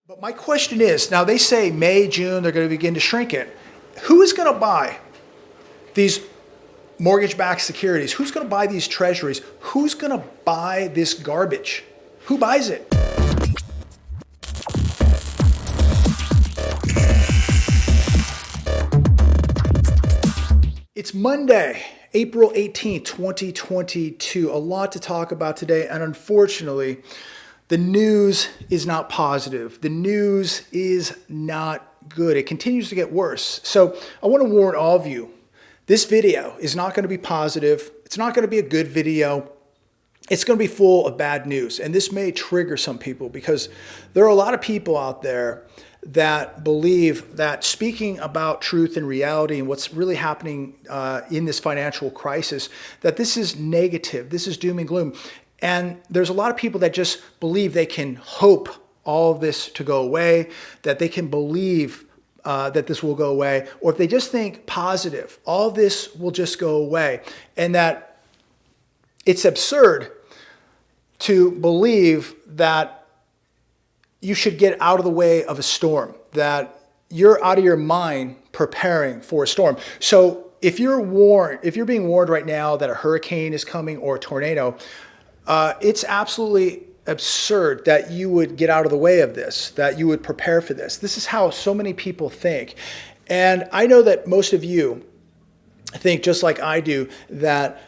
But my question is, now they say May, June, they're going to begin to shrink it. Who is going to buy these mortgage-backed securities? Who's going to buy these treasuries? Who's going to buy this garbage? Who buys it? It's Monday, April 18th, 2022. A lot to talk about today, and unfortunately, the news is not positive. The news is not good. It continues to get worse. So I want to warn all of you, this video is not going to be positive. It's not going to be a good video. It's going to be full of bad news. And this may trigger some people because there are a lot of people out there that believe that speaking about truth and reality and what's really happening in this financial crisis, that this is negative, this is doom and gloom. And there's a lot of people that just believe they can hope all of this to go away, that they can believe that this will go away, or if they just think positive, all this will just go away. And that it's absurd to believe that you should get out of the way of a storm, that you're out of your mind preparing for a storm. So if you're being warned right now that a hurricane is coming or a tornado, it's absolutely absurd that you would get out of the way of this, that you would prepare for this. This is how so many people think. And I know that most of you think just like I do, that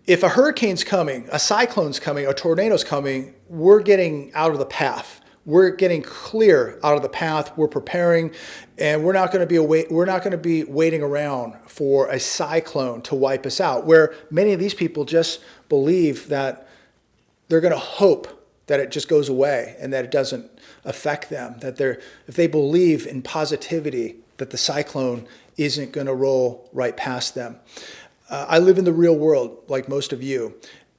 if a hurricane's coming, a cyclone's coming, a tornado's coming, we're getting out of the path. We're getting clear out of the path. We're preparing, and we're not going to be waiting around for a cyclone to wipe us out, where many of these people just believe that they're going to hope that it just goes away and that it doesn't affect them, that if they believe in positivity, that the cyclone isn't going to roll right past them. I live in the real world like most of you.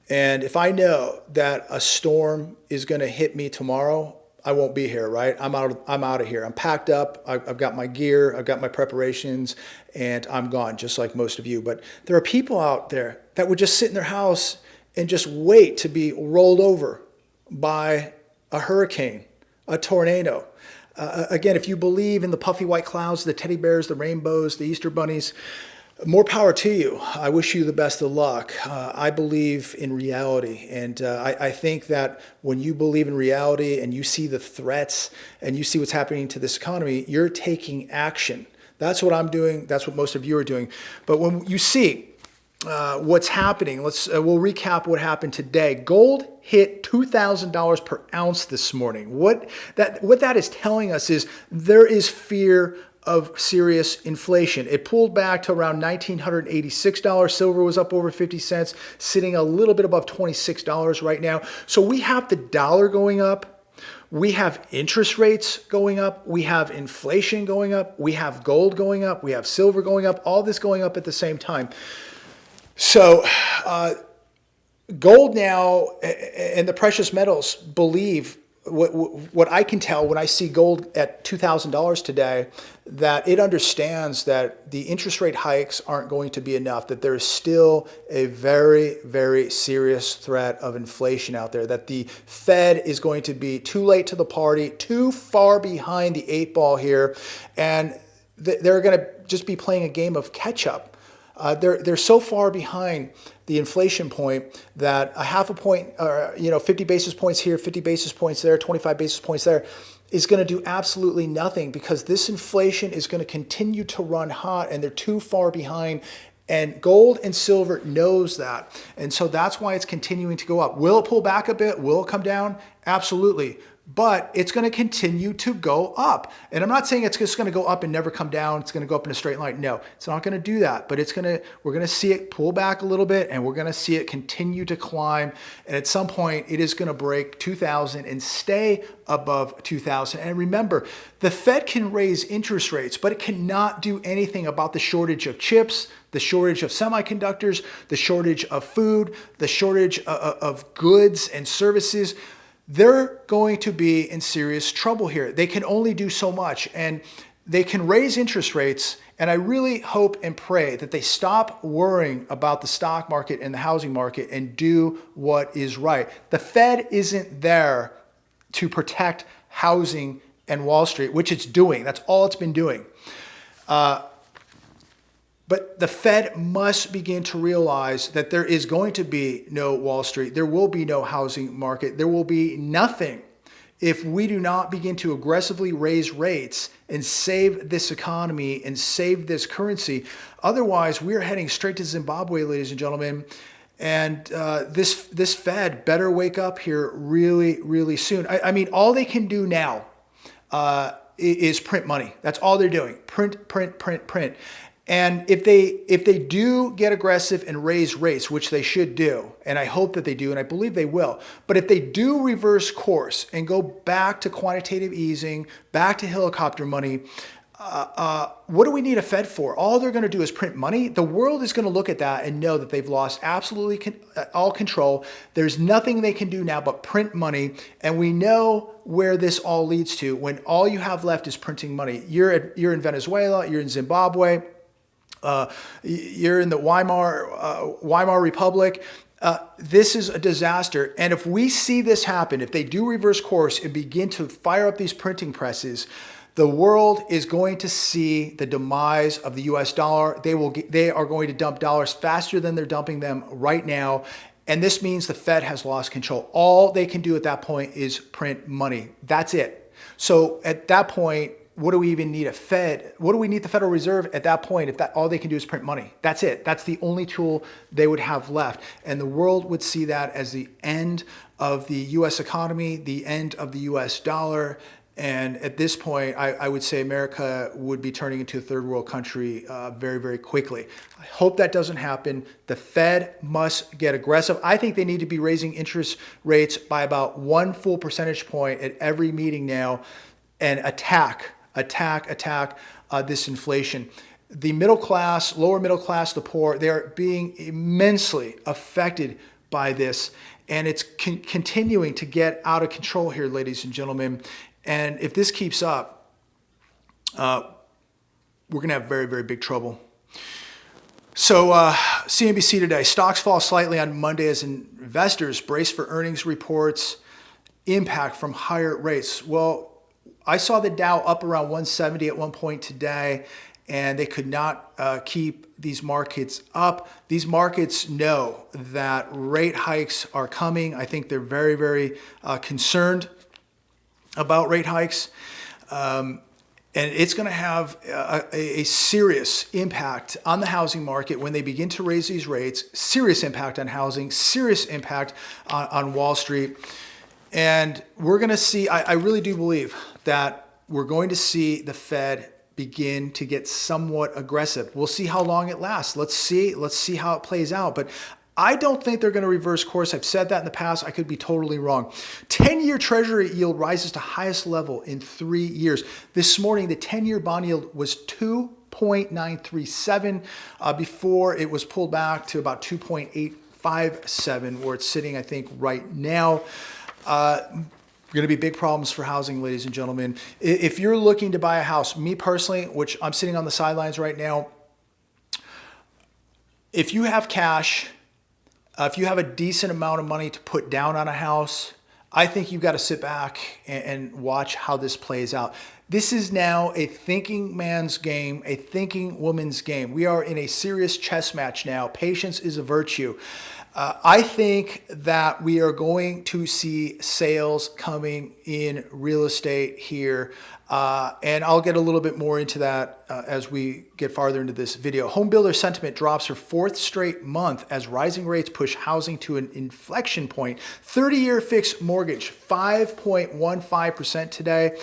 And if I know that a storm is going to hit me tomorrow, I won't be here, right? I'm out of here. I'm packed up. I've got my gear. I've got my preparations, and I'm gone, just like most of you. But there are people out there that would just sit in their house and just wait to be rolled over by a hurricane, a tornado. Again, if you believe in the puffy white clouds, the teddy bears, the rainbows, the Easter bunnies, more power to you. I wish you the best of luck. I believe in reality. And I think that when you believe in reality and you see the threats and you see what's happening to this economy, you're taking action. That's what I'm doing. That's what most of you are doing. But when you see what's happening, we'll recap what happened today. Gold hit $2,000 per ounce this morning. What that is telling us is there is fear of serious inflation. It pulled back to around $1,986. Silver was up over 50 cents, sitting a little bit above $26 right now. So we have the dollar going up. We have interest rates going up. We have inflation going up. We have gold going up. We have silver going up. All this going up at the same time. So gold now and the precious metals believe, what I can tell when I see gold at $2,000 today, that it understands that the interest rate hikes aren't going to be enough, that there is still a very, very serious threat of inflation out there, that the Fed is going to be too late to the party, too far behind the 8 ball here, and they're going to just be playing a game of catch up. They're so far behind the inflation point that a half a point, or 50 basis points here, 50 basis points there, 25 basis points there, is going to do absolutely nothing, because this inflation is going to continue to run hot, and they're too far behind. And gold and silver knows that. And so that's why it's continuing to go up. Will it pull back a bit? Will it come down? Absolutely. But it's going to continue to go up. And I'm not saying it's just going to go up and never come down. It's going to go up in a straight line. No, it's not going to do that. But we're going to see it pull back a little bit, and we're going to see it continue to climb. And at some point, it is going to break 2,000 and stay above 2,000. And remember, the Fed can raise interest rates, but it cannot do anything about the shortage of chips, the shortage of semiconductors, the shortage of food, the shortage of goods and services. They're going to be in serious trouble here. They can only do so much, and they can raise interest rates. And I really hope and pray that they stop worrying about the stock market and the housing market and do what is right. The Fed isn't there to protect housing and Wall Street, which it's doing. That's all it's been doing. But the Fed must begin to realize that there is going to be no Wall Street. There will be no housing market. There will be nothing if we do not begin to aggressively raise rates and save this economy and save this currency. Otherwise, we are heading straight to Zimbabwe, ladies and gentlemen. And this Fed better wake up here really, really soon. I mean, all they can do now is print money. That's all they're doing. Print, print, print, print. And if they do get aggressive and raise rates, which they should do, and I hope that they do, and I believe they will, but if they do reverse course and go back to quantitative easing, back to helicopter money, what do we need a Fed for? All they're going to do is print money. The world is going to look at that and know that they've lost absolutely all control. There's nothing they can do now but print money. And we know where this all leads to when all you have left is printing money. You're in Venezuela, you're in Zimbabwe, you're in the Weimar Republic. This is a disaster. And if we see this happen, if they do reverse course and begin to fire up these printing presses, the world is going to see the demise of the US dollar. They are going to dump dollars faster than they're dumping them right now. And this means the Fed has lost control. All they can do at that point is print money. That's it. So at that point, what do we even need a Fed? What do we need the Federal Reserve at that point if all they can do is print money? That's it. That's the only tool they would have left. And the world would see that as the end of the US economy, the end of the US dollar. And at this point, I would say America would be turning into a third world country very, very quickly. I hope that doesn't happen. The Fed must get aggressive. I think they need to be raising interest rates by about 1 full percentage point at every meeting now and attack this inflation. The middle class, lower middle class, the poor, they're being immensely affected by this. And it's continuing to get out of control here, ladies and gentlemen. And if this keeps up, we're going to have very, very big trouble. So CNBC today, stocks fall slightly on Monday as investors brace for earnings reports, impact from higher rates. Well, I saw the Dow up around 170 at one point today, and they could not keep these markets up. These markets know that rate hikes are coming. I think they're very, very concerned about rate hikes. And it's going to have a serious impact on the housing market when they begin to raise these rates, serious impact on housing, serious impact on Wall Street. And we're going to see, I really do believe that we're going to see the Fed begin to get somewhat aggressive. We'll see how long it lasts. Let's see how it plays out. But I don't think they're going to reverse course. I've said that in the past. I could be totally wrong. 10-year Treasury yield rises to highest level in 3 years. This morning, the 10-year bond yield was 2.937 before it was pulled back to about 2.857, where it's sitting, I think, right now. Going to be big problems for housing, ladies and gentlemen. If you're looking to buy a house, me personally, which I'm sitting on the sidelines right now, if you have cash, if you have a decent amount of money to put down on a house, I think you've got to sit back and watch how this plays out. This is now a thinking man's game, a thinking woman's game. We are in a serious chess match now. Patience is a virtue. I think that we are going to see sales coming in real estate here. And I'll get a little bit more into that as we get farther into this video. Home builder sentiment drops for 4th straight month as rising rates push housing to an inflection point. 30-year fixed mortgage, 5.15% today.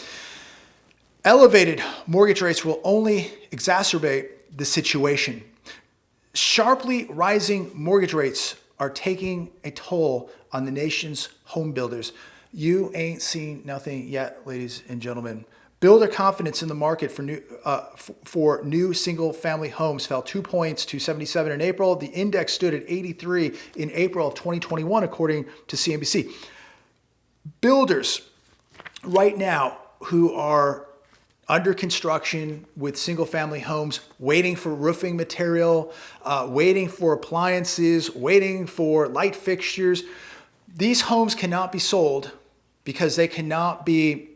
Elevated mortgage rates will only exacerbate the situation. Sharply rising mortgage rates are taking a toll on the nation's home builders. You ain't seen nothing yet, ladies and gentlemen. Builder confidence in the market for new single-family homes fell 2 points to 77 in April. The index stood at 83 in April of 2021, according to CNBC. Builders right now who are under construction with single-family homes, waiting for roofing material, waiting for appliances, waiting for light fixtures. These homes cannot be sold because they cannot be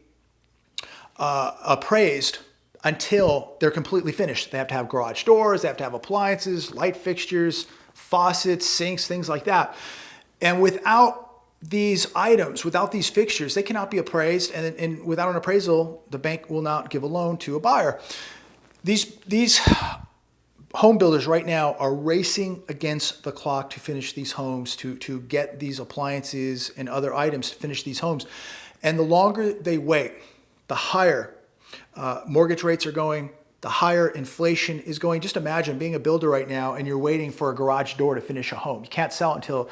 appraised until they're completely finished. They have to have garage doors, they have to have appliances, light fixtures, faucets, sinks, things like that. And without these items, without these fixtures, they cannot be appraised. And without an appraisal, the bank will not give a loan to a buyer. These home builders right now are racing against the clock to finish these homes, to get these appliances and other items to finish these homes. And the longer they wait, the higher mortgage rates are going, the higher inflation is going. Just imagine being a builder right now and you're waiting for a garage door to finish a home. You can't sell it until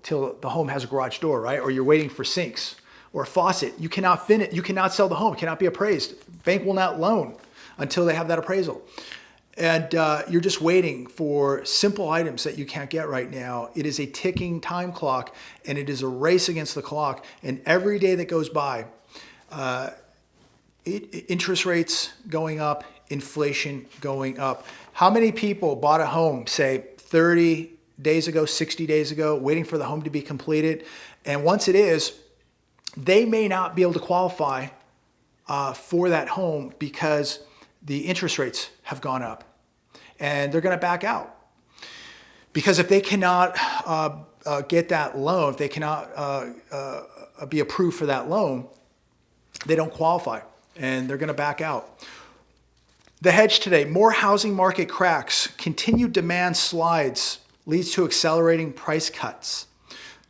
the home has a garage door, right? Or you're waiting for sinks or a faucet. You cannot finish. You cannot sell the home. It cannot be appraised. Bank will not loan until they have that appraisal. And you're just waiting for simple items that you can't get right now. It is a ticking time clock, and it is a race against the clock. And every day that goes by, interest rates going up, inflation going up. How many people bought a home, say 30 days ago, 60 days ago, waiting for the home to be completed? And once it is, they may not be able to qualify for that home because the interest rates have gone up, and they're going to back out. Because if they cannot get that loan, if they cannot be approved for that loan, they don't qualify, and they're going to back out. The hedge today: more housing market cracks, continued demand slides leads to accelerating price cuts.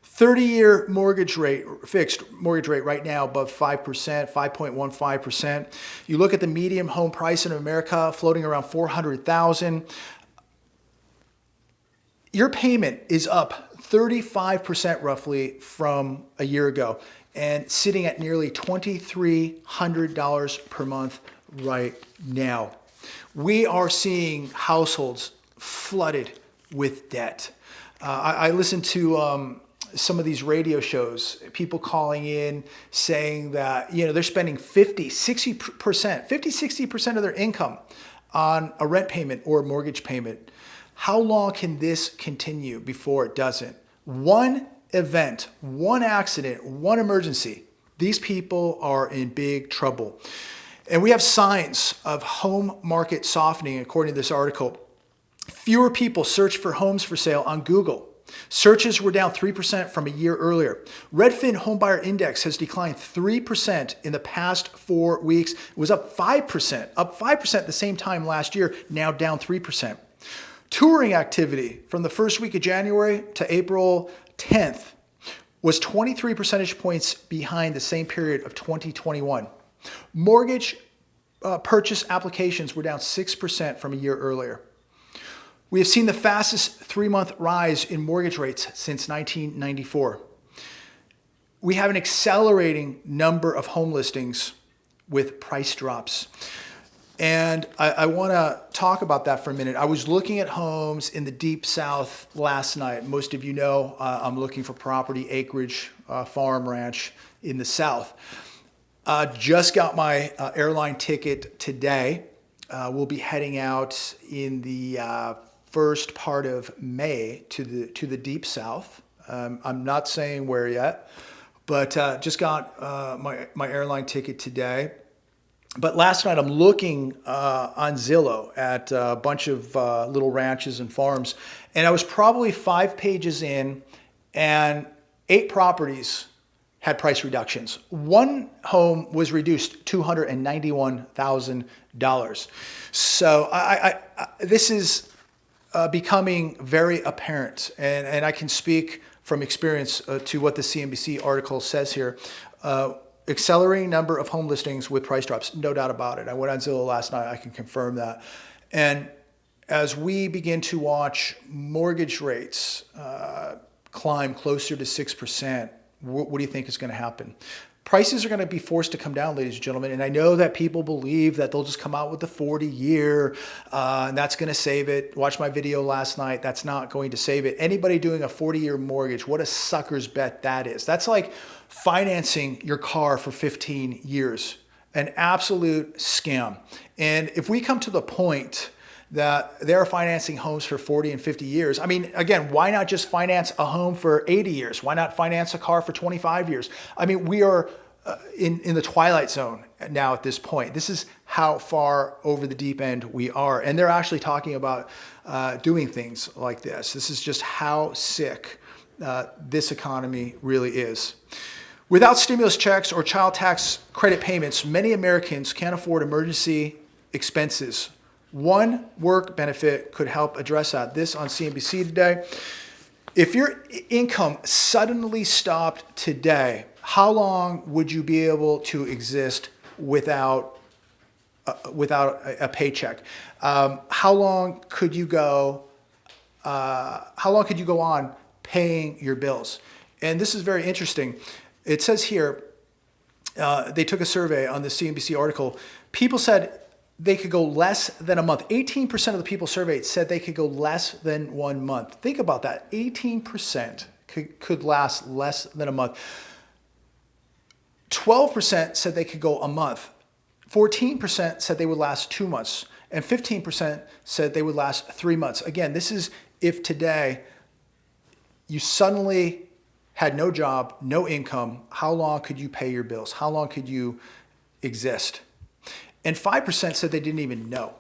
30-year mortgage rate, fixed mortgage rate right now above 5%, 5.15%. You look at the median home price in America floating around $400,000. Your payment is up 35% roughly from a year ago and sitting at nearly $2,300 per month right now. We are seeing households flooded with debt. I listened to some of these radio shows, people calling in saying that, they're spending 60% of their income on a rent payment or a mortgage payment. How long can this continue before it doesn't? One event, one accident, one emergency, these people are in big trouble. And we have signs of home market softening, according to this article. Fewer people search for homes for sale on Google. Searches were down 3% from a year earlier. Redfin Homebuyer Index has declined 3% in the past 4 weeks. It was up 5% at the same time last year, now down 3%. Touring activity from the first week of January to April 10th was 23 percentage points behind the same period of 2021. Mortgage purchase applications were down 6% from a year earlier. We have seen the fastest 3-month rise in mortgage rates since 1994. We have an accelerating number of home listings with price drops. And I want to talk about that for a minute. I was looking at homes in the Deep South last night. Most of you know I'm looking for property, acreage, farm, ranch in the South. Just got my airline ticket today. We'll be heading out in the first part of May to the Deep South. I'm not saying where yet, but just got my airline ticket today. But last night I'm looking on Zillow at a bunch of little ranches and farms, and I was probably 5 pages in, and 8 properties had price reductions. One home was reduced $291,000. So this is becoming very apparent, and I can speak from experience to what the CNBC article says here. Accelerating number of home listings with price drops, no doubt about it. I went on Zillow last night, I can confirm that. And as we begin to watch mortgage rates climb closer to 6%, what do you think is going to happen? Prices are going to be forced to come down, ladies and gentlemen. And I know that people believe that they'll just come out with the 40-year and that's going to save it. Watch my video last night. That's not going to save it. Anybody doing a 40-year mortgage, what a sucker's bet that is. That's like financing your car for 15 years. An absolute scam. And if we come to the point that they're financing homes for 40 and 50 years. I mean, again, why not just finance a home for 80 years? Why not finance a car for 25 years? I mean, we are in the twilight zone now at this point. This is how far over the deep end we are. And they're actually talking about doing things like this. This is just how sick this economy really is. Without stimulus checks or child tax credit payments, many Americans can't afford emergency expenses. One work benefit could help address that. This on CNBC today. If your income suddenly stopped today, how long would you be able to exist without a paycheck? How long could you go on paying your bills? And this is very interesting. It says here, they took a survey on the CNBC article. People said they could go less than a month. 18% of the people surveyed said they could go less than 1 month. Think about that. 18% could last less than a month. 12% said they could go a month. 14% said they would last 2 months. And 15% said they would last 3 months. Again, this is if today you suddenly had no job, no income. How long could you pay your bills? How long could you exist? And 5% said they didn't even know.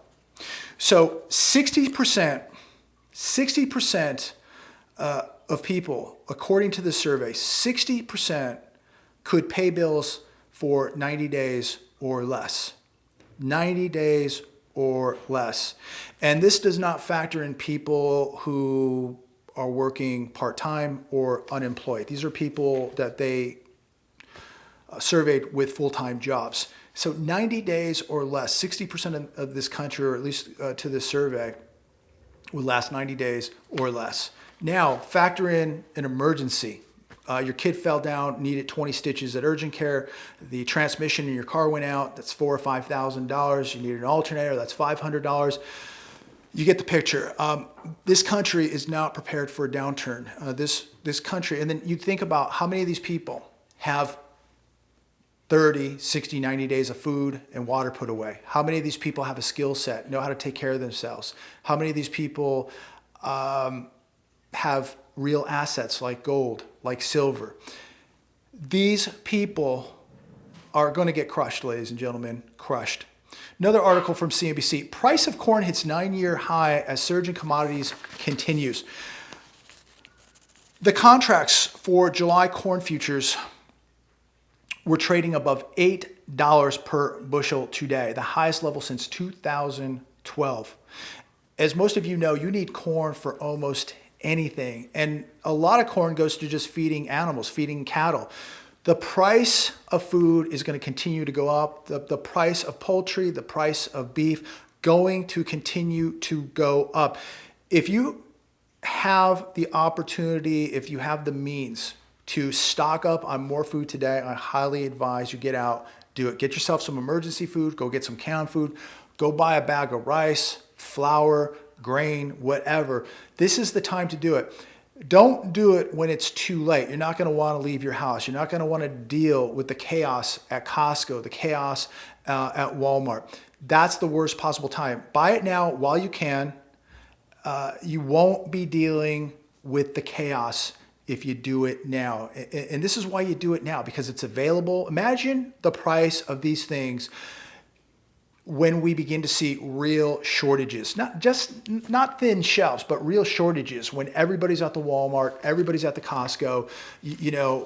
So 60% of people, according to the survey, 60% could pay bills for 90 days or less. 90 days or less. And this does not factor in people who are working part-time or unemployed. These are people that they surveyed with full-time jobs. So 90 days or less, 60% of this country, or at least to this survey, would last 90 days or less. Now, factor in an emergency. Your kid fell down, needed 20 stitches at urgent care. The transmission in your car went out. That's $4,000 or $5,000. You need an alternator. That's $500. You get the picture. This country is not prepared for a downturn. This country, and then you think about how many of these people have 30, 60, 90 days of food and water put away. How many of these people have a skill set, know how to take care of themselves? How many of these people have real assets like gold, like silver? These people are going to get crushed, ladies and gentlemen, crushed. Another article from CNBC, price of corn hits 9-year high as surge in commodities continues. The contracts for July corn futures were trading above $8 per bushel today, the highest level since 2012. As most of you know, you need corn for almost anything. And a lot of corn goes to just feeding animals, feeding cattle. The price of food is going to continue to go up. The price of poultry, the price of beef, going to continue to go up. If you have the opportunity, if you have the means to stock up on more food today, I highly advise you get out, do it. Get yourself some emergency food, go get some canned food, go buy a bag of rice, flour, grain, whatever. This is the time to do it. Don't do it when it's too late. You're not going to want to leave your house. You're not going to want to deal with the chaos at Costco, the chaos at Walmart. That's the worst possible time. Buy it now while you can. You won't be dealing with the chaos if you do it now. And this is why you do it now, because it's available. Imagine the price of these things when we begin to see real shortages, not thin shelves, but real shortages, when everybody's at the Walmart, everybody's at the Costco,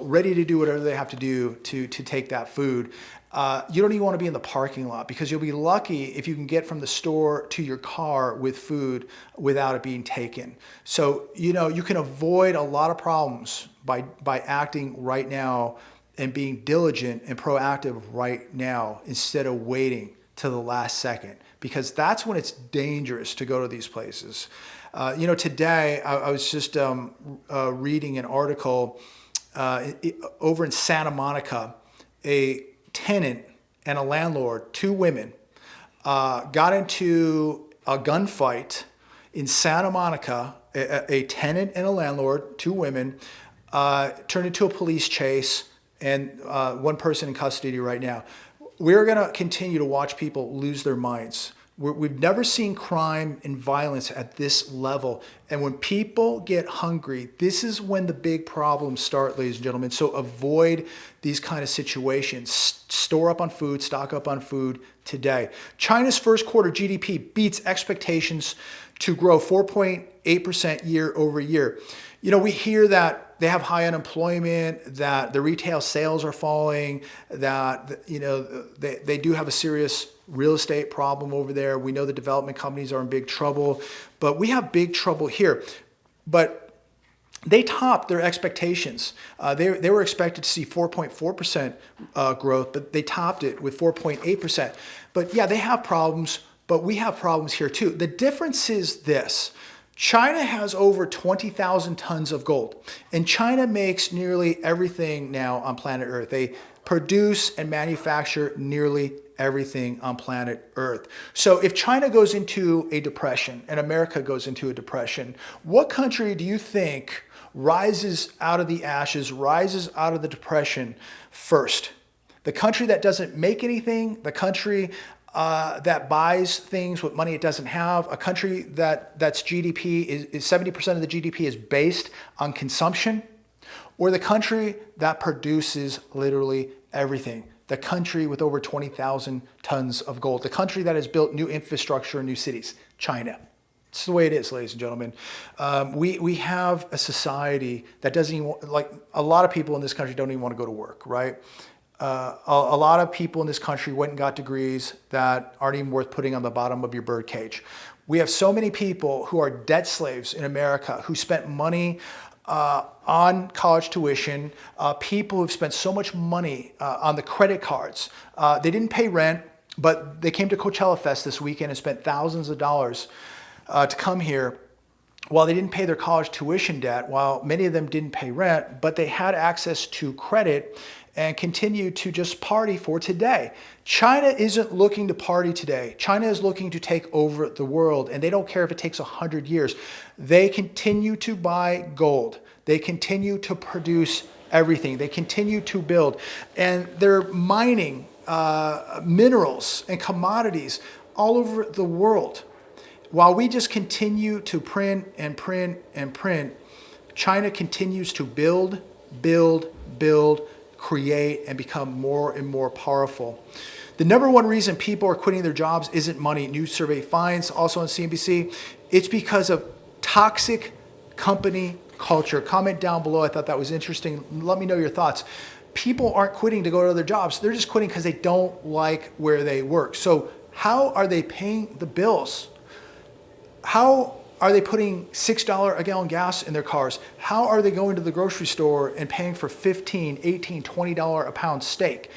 ready to do whatever they have to do to take that food. You don't even want to be in the parking lot, because you'll be lucky if you can get from the store to your car with food without it being taken. So, you can avoid a lot of problems by acting right now and being diligent and proactive right now instead of waiting to the last second, because that's when it's dangerous to go to these places. Today I was just reading an article over in Santa Monica. A tenant and a landlord, two women, got into a gunfight in Santa Monica. A tenant and a landlord, two women, turned into a police chase, and one person in custody right now. We're going to continue to watch people lose their minds. We've never seen crime and violence at this level. And when people get hungry, this is when the big problems start, ladies and gentlemen. So avoid these kind of situations. Store up on food, stock up on food today. China's first quarter GDP beats expectations to grow 4.8% year over year. You know, we hear that they have high unemployment, that the retail sales are falling, that, you know, they do have a serious real estate problem over there. We know the development companies are in big trouble, but we have big trouble here. But they topped their expectations. They were expected to see 4.4% growth, but they topped it with 4.8%. But yeah, they have problems, but we have problems here too. The difference is this. China has over 20,000 tons of gold, and China makes nearly everything now on planet Earth. They produce and manufacture nearly everything on planet Earth. So if China goes into a depression and America goes into a depression, what country do you think rises out of the ashes, rises out of the depression first? The country that doesn't make anything, the country that buys things with money it doesn't have, a country that's GDP is 70% of the GDP is based on consumption, or the country that produces literally everything, the country with over 20,000 tons of gold, the country that has built new infrastructure and new cities, China. It's the way it is, ladies and gentlemen. We have a society that doesn't even, like, a lot of people in this country don't even want to go to work, right? A lot of people in this country went and got degrees that aren't even worth putting on the bottom of your bird cage. We have so many people who are debt slaves in America who spent money on college tuition, people who've spent so much money on the credit cards. They didn't pay rent, but they came to Coachella Fest this weekend and spent thousands of dollars to come here. While they didn't pay their college tuition debt, while many of them didn't pay rent, but they had access to credit and continue to just party for today. China isn't looking to party today. China is looking to take over the world, and they don't care if it takes 100 years. They continue to buy gold. They continue to produce everything. They continue to build, and they're mining minerals and commodities all over the world. While we just continue to print and print and print, China continues to build, create, and become more and more powerful. The number one reason people are quitting their jobs isn't money. New survey finds, also on CNBC, it's because of toxic company culture. Comment down below. I thought that was interesting. Let me know your thoughts. People aren't quitting to go to other jobs. They're just quitting because they don't like where they work. So how are they paying the bills? How are they putting $6 a gallon gas in their cars? How are they going to the grocery store and paying for $15, $18, $20 a pound steak?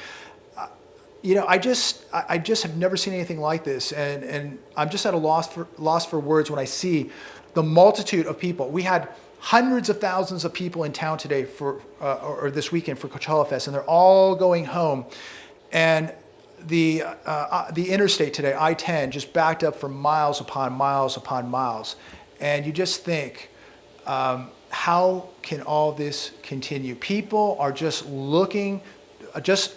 You know, I just have never seen anything like this, and I'm just at a loss for words when I see the multitude of people. We had hundreds of thousands of people in town today or this weekend for Coachella Fest, and they're all going home. And the interstate today, I-10, just backed up for miles upon miles upon miles. And you just think, how can all this continue? People are just looking just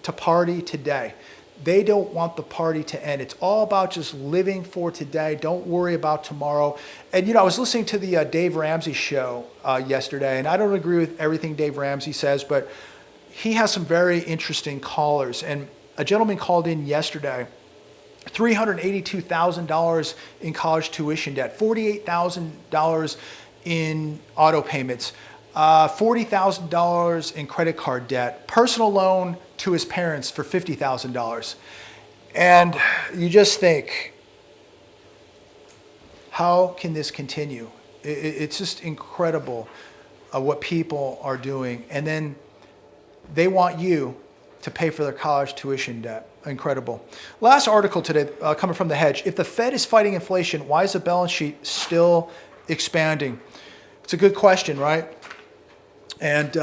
to party today. They don't want the party to end. It's all about just living for today. Don't worry about tomorrow. And, you know, I was listening to the Dave Ramsey show yesterday, and I don't agree with everything Dave Ramsey says, but he has some very interesting callers. And a gentleman called in yesterday, $382,000 in college tuition debt, $48,000 in auto payments, $40,000 in credit card debt, personal loan to his parents for $50,000. And you just think, how can this continue? It's just incredible what people are doing. And then they want you to pay for their college tuition debt. Incredible. Last article today coming from The Hedge. If the Fed is fighting inflation, why is the balance sheet still expanding? It's a good question, right? And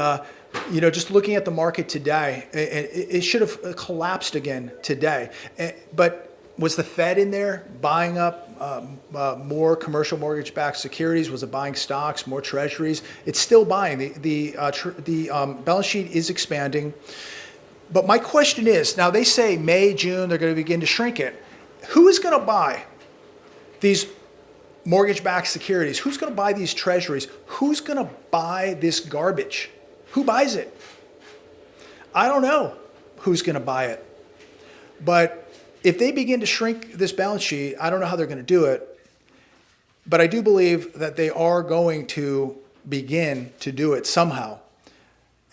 you know, just looking at the market today, it should have collapsed again today. But was the Fed in there buying up more commercial mortgage-backed securities? Was it buying stocks, more treasuries? It's still buying. The balance sheet is expanding. But my question is, now they say May, June, they're going to begin to shrink it. who is going to buy these mortgage-backed securities? Who's going to buy these treasuries? Who's going to buy this garbage? Who buys it? I don't know who's going to buy it. But if they begin to shrink this balance sheet, I don't know how they're going to do it. But I do believe that they are going to begin to do it somehow.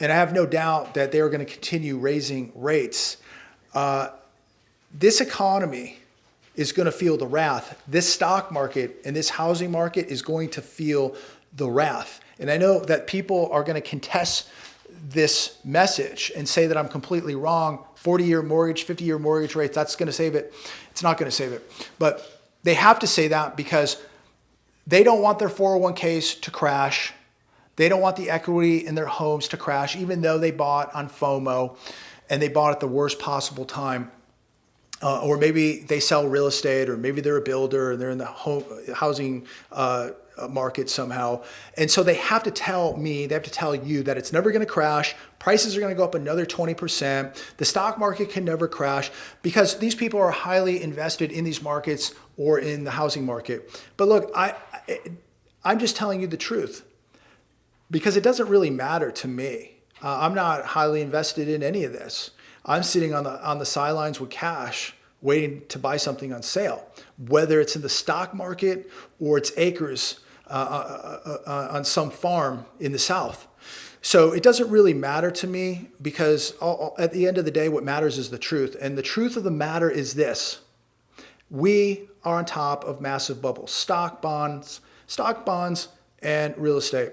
And I have no doubt that they are going to continue raising rates. This economy is going to feel the wrath. This stock market and this housing market is going to feel the wrath. And I know that people are going to contest this message and say that I'm completely wrong. 40-year mortgage, 50-year mortgage rates, that's going to save it. It's not going to save it. But they have to say that because they don't want their 401ks to crash. They don't want the equity in their homes to crash, even though they bought on FOMO and they bought at the worst possible time. Or maybe they sell real estate, or maybe they're a builder and they're in the housing market somehow. And so they have to tell me, they have to tell you that it's never going to crash. Prices are going to go up another 20%. The stock market can never crash because these people are highly invested in these markets or in the housing market. But look, I'm just telling you the truth because it doesn't really matter to me. I'm not highly invested in any of this. I'm sitting on the sidelines with cash, waiting to buy something on sale, whether it's in the stock market or it's acres on some farm in the South. So it doesn't really matter to me because at the end of the day, what matters is the truth. And the truth of the matter is this: we are on top of massive bubbles, stock bonds, and real estate.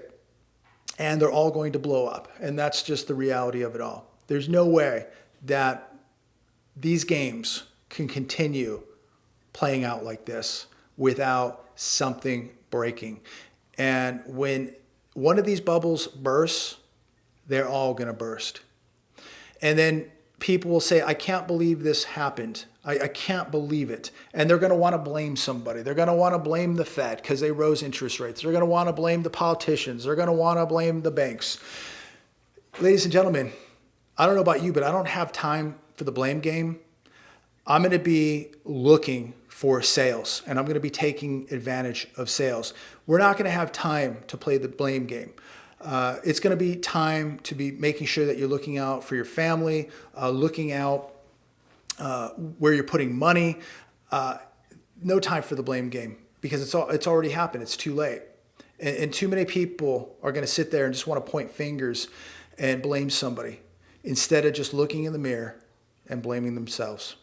And they're all going to blow up. And that's just the reality of it all. There's no way that these games can continue playing out like this without something breaking. And when one of these bubbles bursts, they're all going to burst. And then people will say, I can't believe this happened. I can't believe it. And they're going to want to blame somebody. They're going to want to blame the Fed because they rose interest rates. They're going to want to blame the politicians. They're going to want to blame the banks. Ladies and gentlemen, I don't know about you, but I don't have time for the blame game. I'm going to be looking for sales, and I'm going to be taking advantage of sales. We're not going to have time to play the blame game. It's going to be time to be making sure that you're looking out for your family, looking out where you're putting money. No time for the blame game because it's already happened. It's too late. And too many people are going to sit there and just want to point fingers and blame somebody, instead of just looking in the mirror and blaming themselves.